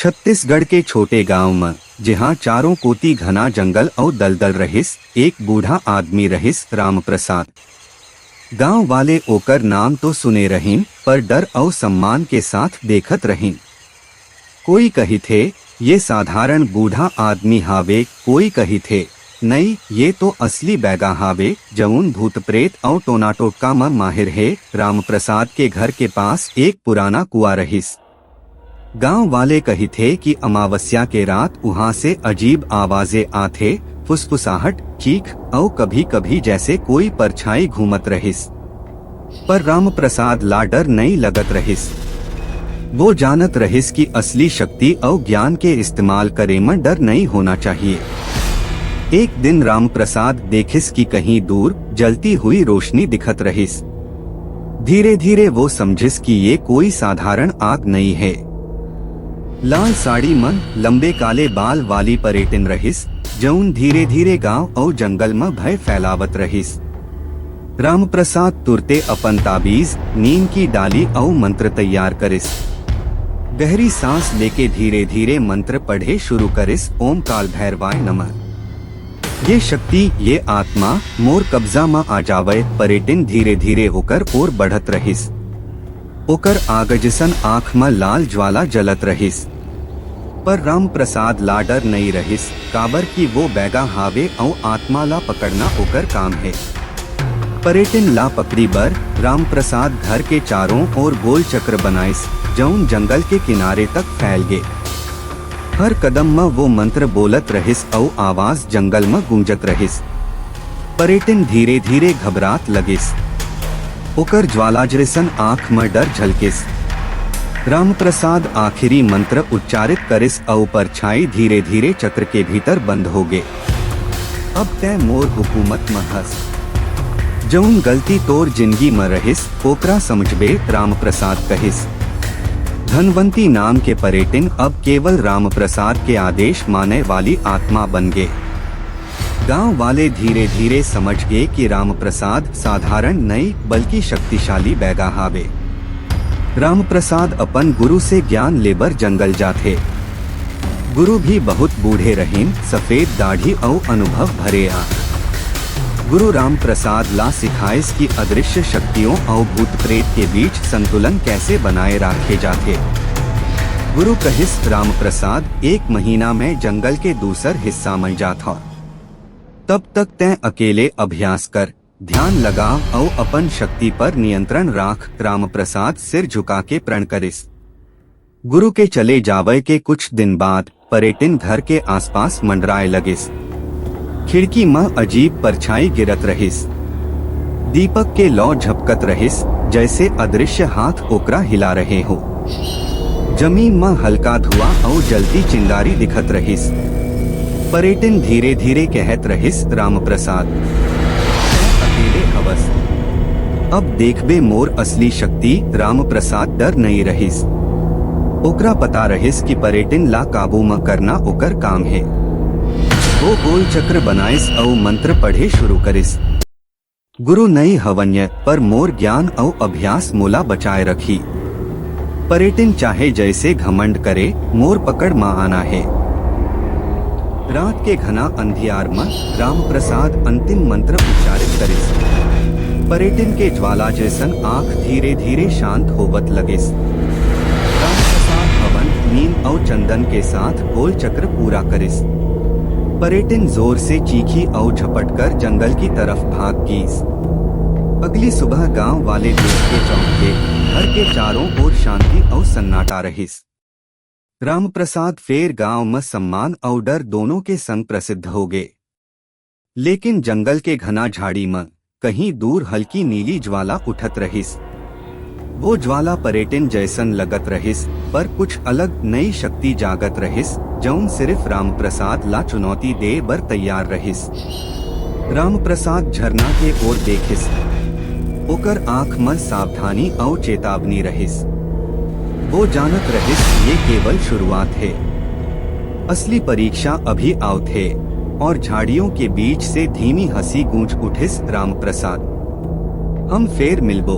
छत्तीसगढ़ के छोटे गांव में जहाँ चारों कोती घना जंगल और दलदल रहिस, एक बूढ़ा आदमी रहिस राम प्रसाद। गांव वाले ओकर नाम तो सुने रहीन, पर डर और सम्मान के साथ देखत रहीन। कोई कही थे ये साधारण बूढ़ा आदमी हावे, कोई कही थे नहीं ये तो असली बैगा हावे, जऊन भूत प्रेत और टोना टोटका में माहिर है। राम प्रसाद के घर के पास एक पुराना कुआं रहिस। गांव वाले कही थे कि अमावस्या के रात वहाँ से अजीब आवाजें आथे, फुसफुसाहट, चीख और कभी कभी जैसे कोई परछाई घूमत रहिस। पर राम प्रसाद ला डर नहीं लगत रहिस। वो जानत रहिस कि असली शक्ति और ज्ञान के इस्तेमाल करे में डर नहीं होना चाहिए। एक दिन राम प्रसाद देखिस कि कहीं दूर जलती हुई रोशनी दिखत रहिस। धीरे धीरे वो समझिस कि ये कोई साधारण आग नहीं है। लाल साड़ी में लंबे काले बाल वाली पर्यटन रहिस, जौन धीरे धीरे गांव और जंगल में भय फैलावत रहिस। राम प्रसाद तुरते अपन ताबीज, नीम की डाली और मंत्र तैयार करिस। गहरी सांस लेके धीरे धीरे मंत्र पढ़े शुरू करिस। ओम काल भैरवाय नमः। ये शक्ति, ये आत्मा मोर कब्जा में आ जावे। पर्यटन धीरे धीरे होकर और बढ़त रहिस। ओकर आगजसन आँख में लाल ज्वाला जलत रहिस। पर राम प्रसाद ला डर नहीं रहिस, काबर की वो बैगा हावे और आत्मा ला पकड़ना ओकर काम है। पर्यटन ला पकड़ी बर राम प्रसाद घर के चारों ओर गोल चक्र बनाइस, जौन जंगल के किनारे तक फैल गए। हर कदम में वो मंत्र बोलत रहिस और आवाज जंगल में गूंजत रहिस। पर्यटन धीरे धीरे घबरात लगिस। ओकर ज्वाला जैसन आँख में डर झलकिस। राम प्रसाद आखिरी मंत्र उच्चारित करिस और परछाई धीरे धीरे चक्र के भीतर बंद हो गए। अब तय मोर हुकूमत में हस, जौन गलती तोर जिंदगी में रहिस ओकरा समझबे, राम प्रसाद कहिस। धनवंती नाम के पर्यटन अब केवल राम प्रसाद के आदेश माने वाली आत्मा बन गए। गांव वाले धीरे धीरे समझ गए कि राम प्रसाद साधारण नहीं बल्कि शक्तिशाली बैगा हावे। राम प्रसाद अपन गुरु से ज्ञान लेबर जंगल जाते। गुरु भी बहुत बूढ़े रहीन, सफेद दाढ़ी और अनुभव भरे आँख। गुरु राम प्रसाद ला सिखाइस कि अदृश्य शक्तियों और भूत प्रेत के बीच संतुलन कैसे बनाए रखे जाते। गुरु कहिस राम प्रसाद एक महीना में जंगल के दूसर हिस्सा में जाता। तब तक तय अकेले अभ्यास कर, ध्यान लगा और अपन शक्ति पर नियंत्रण राख। राम प्रसाद सिर झुका के प्रण करिस। गुरु के चले जावे के कुछ दिन बाद पर्यटन घर के आसपास मंडराए लगिस। खिड़की में अजीब परछाई गिरत रहिस। दीपक के लौ झपकत रहिस, जैसे अदृश्य हाथ ओकरा हिला रहे हो। जमीन में हल्का धुआं और जलती चिंगारी दिखत रहिस। पर्यटन धीरे धीरे कहत रहिस राम प्रसाद अकेले हवस, अब देखबे मोर असली शक्ति। राम प्रसाद डर नहीं रहिस। ओकरा पता रहिस कि पर्यटन ला काबू में करना ओकर काम है। वो गोल चक्र बनाइस और मंत्र पढ़े शुरू करिस। गुरु नहीं हवन्य, पर मोर ज्ञान और अभ्यास मोला बचाए रखी। पर्यटन चाहे जैसे घमंड करे, मोर पकड़ मां आना है। रात के घना अंधियार में राम प्रसाद अंतिम मंत्र उच्चारित करिस। पर्यटन के ज्वाला जैसन आँख धीरे धीरे शांत होवत लगिस। राम प्रसाद हवन, नीम और चंदन के साथ गोल चक्र पूरा करिस। पर्यटन जोर से चीखी और झपटकर जंगल की तरफ भाग गई। अगली सुबह गांव वाले देख के चौंके। घर के चारों ओर शांति और सन्नाटा रहिस। राम प्रसाद फिर गांव में सम्मान और डर दोनों के संग प्रसिद्ध हो गए। लेकिन जंगल के घना झाड़ी में कहीं दूर हल्की नीली ज्वाला उठत रहिस। वो ज्वाला पर्यटन जैसन लगत रहिस, पर कुछ अलग नई शक्ति जागत रहिस, जौन सिर्फ राम प्रसाद ला चुनौती दे बर तैयार रहिस। राम प्रसाद झरना के ओर देखिस। ओकर आँख में सावधानी और चेतावनी रहिस। वो जानत रहिस ये केवल शुरुआत है, असली परीक्षा अभी आउत है। और झाड़ियों के बीच से धीमी हंसी गूंज उठिस। राम प्रसाद, हम फिर मिलबो।